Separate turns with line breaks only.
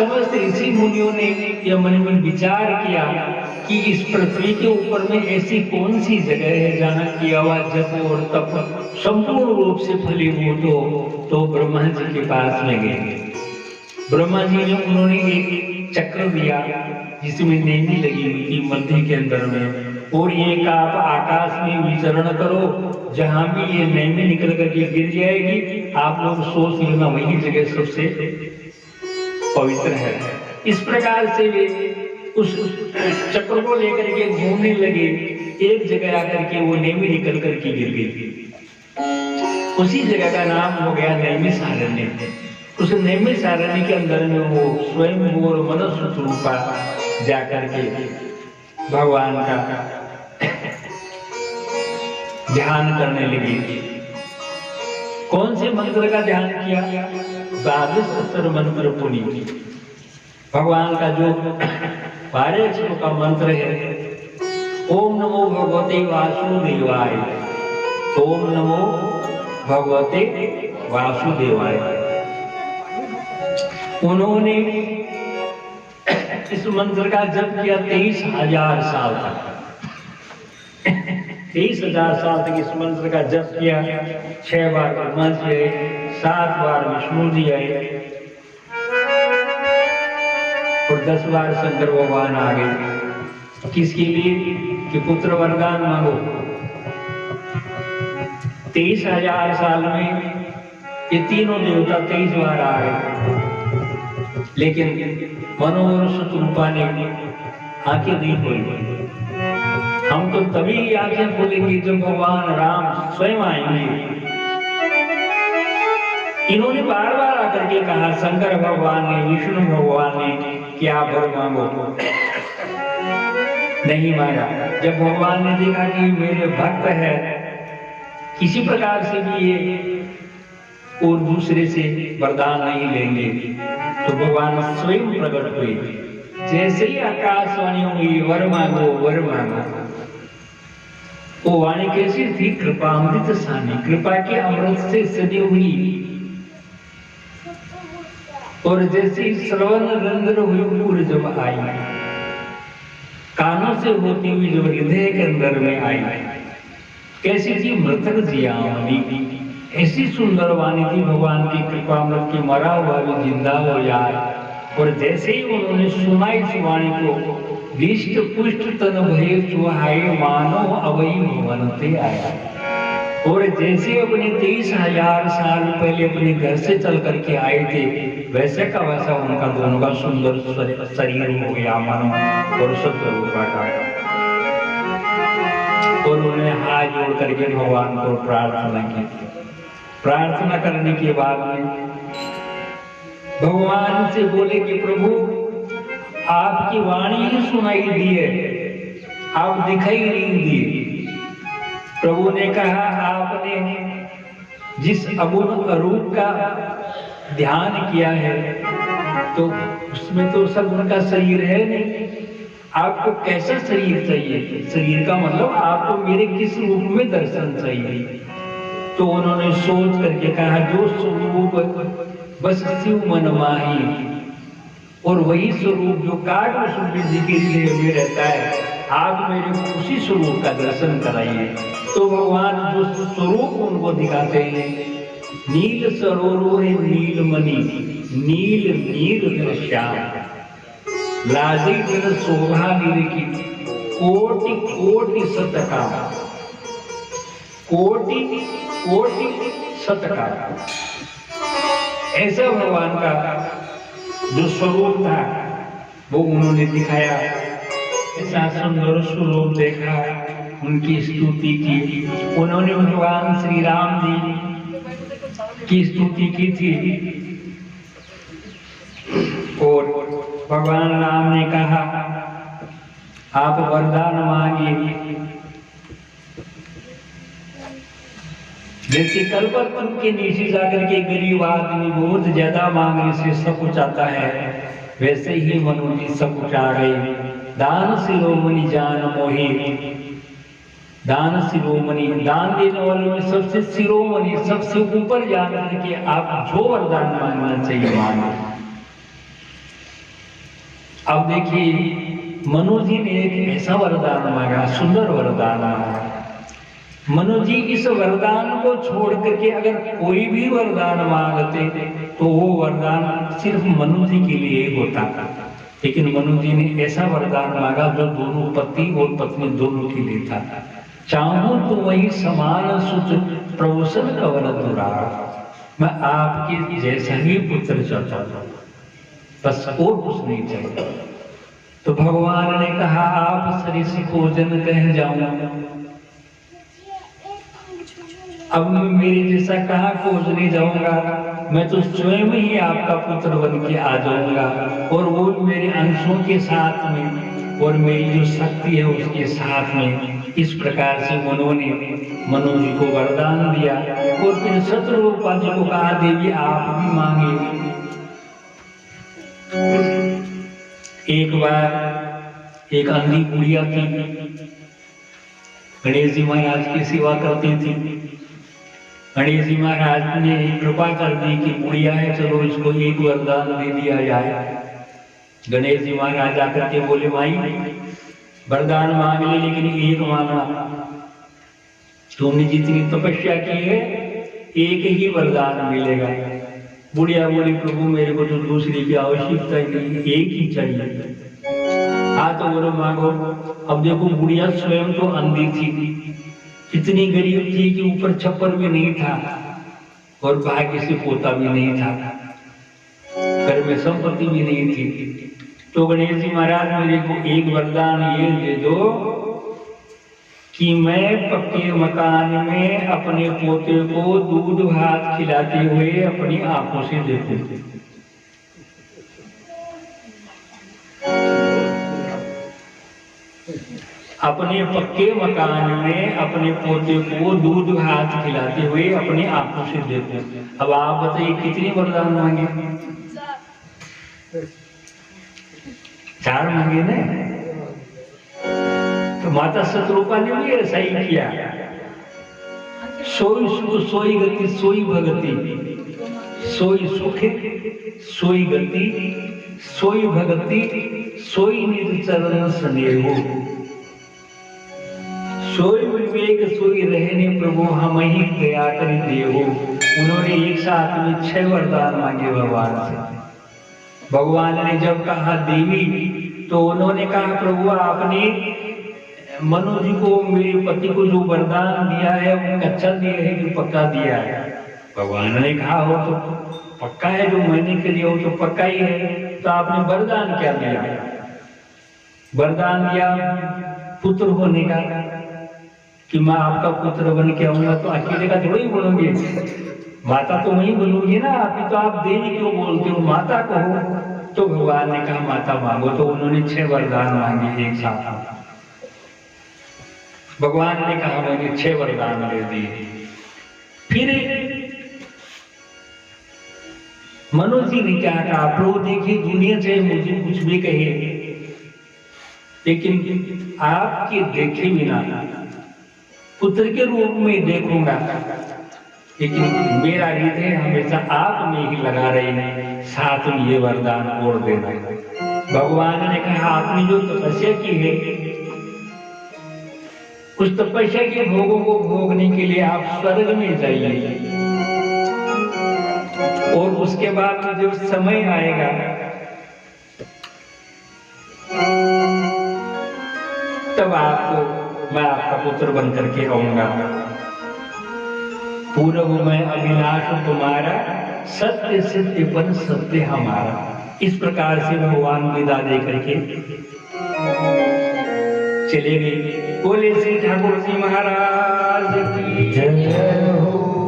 समस्त ऋषि मुनियों ने यह मन में विचार किया कि इस पृथ्वी के ऊपर में ऐसी कौन सी जगह है जहाँ की आवाज जप और तप संपूर्ण रूप से फलीभूत हो। तो ब्रह्मा जी के पास में गए। ब्रह्मा जी ने उन्होंने एक चक्र दिया जिसमें नेमी लगी हुई थी मध्य के अंदर में, और एक आप आकाश में विचरण करो, जहां भी ये नेमी निकल करके गिर जाएगी आप लोग सोच लेना वही जगह सबसे पवित्र है। इस प्रकार से वे उस चक्र को लेकर के घूमने लगे। एक जगह आकर के वो नेमी निकल करके गिर गई। उसी जगह का नाम हो गया नैमिषारण्य। उस नैमिषारण्य के अंदर में वो स्वयं और मनुष्य रूपा जाकर के भगवान का ध्यान करने लगी। कौन से मंत्र का ध्यान किया? 22 अक्षर मंत्र पुनी। भगवान का जो 12 अक्षरों का मंत्र है, ओम नमो भगवते वासुदेवाय, ओम नमो भगवते वासुदेवाय। उन्होंने इस मंत्र का जप किया 23,000 साल तक। 23,000 साल तक इस मंत्र का जप किया। 6 बार ब्रह्मा जी आए, 7 बार विष्णु जी आए और 10 बार शंकर भगवान आ गए। किसके लिए? कि पुत्र वरदान मांगो। 23,000 साल में ये तीनों देवता 23 बार आ गए, लेकिन मनोहर शत्रुपा ने आंखें नहीं खोली। हम तो तभी आंखें खोलेंगे जब भगवान राम स्वयं आएंगे। इन्होंने बार बार आकर के कहा, शंकर भगवान ने, विष्णु भगवान ने, कि आप वर मांगो। नहीं मांगा। जब भगवान ने देखा कि मेरे भक्त है, किसी प्रकार से भी ये और दूसरे से वरदान नहीं लेंगे, तो भगवान स्वयं प्रकट हुए। जैसे ही आकाशवाणी हुई, वर मांगो वर मांगो। वो वाणी कैसी थी? कृपा अमृत सानी, कृपा के अमृत से सजी हुई। और जैसे श्रवण रंध्र हुई जब आई, कानों से होती हुई जब हृदय के अंदर में आई, कैसी थी? मृतक जियावनी। ऐसी सुंदर वाणी थी भगवान की कृपा अमृत की, मरा हुआ भी जिंदा हो जाए। और जैसे ही उन्होंने सुना इस वाणी को, विष्ट पुष्ट तन भय चुहाए, मानो अवई भवनते आया। और जैसे अपने 23,000 साल पहले अपने घर से चल करके आए थे, वैसे का वैसा उनका दोनों का सुंदर शरीर हो गया मानो और शत्रुपा का। और उन्होंने हाथ जोड़ करके भगवान को प्रार्थना की। प्रार्थना करने के बाद में भगवान से बोले कि प्रभु आपकी वाणी ही सुनाई दी है, आप दिखाई नहीं दिए। प्रभु ने कहा, आपने जिस अगुण अरूप का ध्यान किया है, तो उसमें तो सब उनका शरीर है नहीं। आपको कैसा शरीर चाहिए? शरीर का मतलब आपको मेरे किस रूप में दर्शन चाहिए? तो उन्होंने सोच करके कहा, जो स्वरूप बस शिव मन माही, और वही स्वरूप जो काट जी के हृदय में रहता है, आप मेरे उसी स्वरूप का दर्शन कराइए। तो भगवान जो स्वरूप उनको दिखाते हैं, नील सरोवर नीलमणि, नील नील श्याम, लाजी जन शोभा निरखी, कोटि कोटि शतका, कोटि कोटि शतका। ऐसा भगवान का जो स्वरूप था वो उन्होंने दिखाया। ऐसा सुंदर स्वरूप देखा, उनकी स्तुति की। उन्होंने भगवान श्री राम जी की स्तुति की थी। और भगवान राम ने कहा, आप वरदान मांगिए। जैसे कल्पतरु के नीचे जाकर के गरीब आदमी बहुत ज्यादा मांगने से सब कुछ आता है, वैसे ही मनु जी सब कुछ आ गए। दान शिरोमणि जान मोहि, दान शिरोमणि, दान देने वालों में सबसे शिरोमणि, सबसे ऊपर जाकर के आप जो वरदान मांगना चाहिए मांगो। अब देखिए मनु जी ने एक ऐसा वरदान मांगा, सुंदर वरदान मांगा। मनु जी इस वरदान को छोड़ करके अगर कोई भी वरदान मांगते तो वो वरदान सिर्फ मनु जी के लिए होता था, लेकिन मनु जी ने ऐसा वरदान मांगा जो दोनों पति और पत्नी दोनों के लिए था। चाहूं तो वही समान सुत प्रवसन कवर दुरार, मैं आपके जैसा ही पुत्र चाहता हूं, बस और कुछ नहीं चाहिए। तो भगवान ने कहा आप सरिस भोजन कह जाऊं, अब मैं मेरे जैसा कहाँ खोजने जाऊंगा, मैं तो स्वयं ही आपका पुत्र बन के आ जाऊंगा, और वो मेरे अंशों के साथ में और मेरी जो शक्ति है उसके साथ में। इस प्रकार से उन्होंने मनु जी को वरदान दिया और फिर शत्रुरूपा जी को कहा देवी आप भी मांगे। एक बार एक अंधी बुढ़िया थी, गणेश जी महाराज की सेवा करती थी। गणेश जी महाराज ने कृपा कर दी कि बुढ़िया है, चलो इसको एक वरदान दे दिया जाए। गणेश जी महाराज आकर के बोले माई वरदान मांग ले, लेकिन एक मांगना, तुमने जितनी तपस्या की है एक ही वरदान मिलेगा। बुढ़िया बोली प्रभु मेरे को तो दूसरी की आवश्यकता ही नहीं, एक ही चाहिए। हाँ तो बोलो मांगो। अब देखो बुढ़िया स्वयं तो अंधी थी, इतनी गरीब थी कि ऊपर छप्पर भी नहीं था और भाग्य से पोता भी नहीं था, घर में संपत्ति भी नहीं थी। तो गणेश जी महाराज मेरे को एक वरदान ये दे दो कि मैं पक्के मकान में अपने पोते को दूध भात खिलाते हुए अपनी आंखों से देखूं। अपने पक्के मकान में अपने पोते को दूध भात खिलाते हुए अपनी आंखों से देखूं। अब आप बताइए कितनी वरदान मांगे? 4 मांगे ना। तो माता शत्रुपा ने भी ऐसा ही किया। सोई सुख सोई गति सोई भगति, सोई सुख सोई गति सोई भगति सोई निज चरण स्नेहो, सोई विवेक सोई रहने प्रभु हम ही दया कर देहो। उन्होंने एक साथ में 6 वरदान मांगे भगवान से। भगवान ने जब कहा देवी तो उन्होंने कहा प्रभु आपने मनु जी को मेरे पति को जो वरदान दिया है वो कच्चा दिया है कि पक्का दिया है? भगवान ने कहा हो तो पक्का है, जो मैंने के लिए हो तो पक्का ही है। तो आपने वरदान क्या दिया? वरदान दिया पुत्र होने का, कि मैं आपका पुत्र बन के आऊंगा। तो अकेले का थोड़ी बोलोगे, माता तो वही बोलूंगी ना, आप तो आप देवी क्यों बोलते हो, माता कहो। तो भगवान ने कहा माता मांगो। तो उन्होंने 6 वरदान मांगे एक साथ। भगवान ने कहा मैंने 6 वरदान दे दिए। फिर मनु जी ने क्या कहा, प्रभु देखिए दुनिया चाहे मुझे कुछ भी कहे, लेकिन आपके देखे बिना पुत्र के रूप में देखूंगा, लेकिन मेरा हृदय हमेशा आप में ही लगा रहे, साथ में ये वरदान और देना। भगवान ने कहा आपने जो तपस्या की है उस तपस्या के भोगों को भोगने के लिए आप स्वर्ग में जाइए, और उसके बाद जब समय आएगा तब मैं आपका पुत्र बन करके आऊंगा। पूर्व में अविनाश तुम्हारा, सत्य सिद्ध पर सत्य हमारा। इस प्रकार से भगवान विदा दे करके चले गए। बोले श्री ठाकुर जी महाराज की जय हो।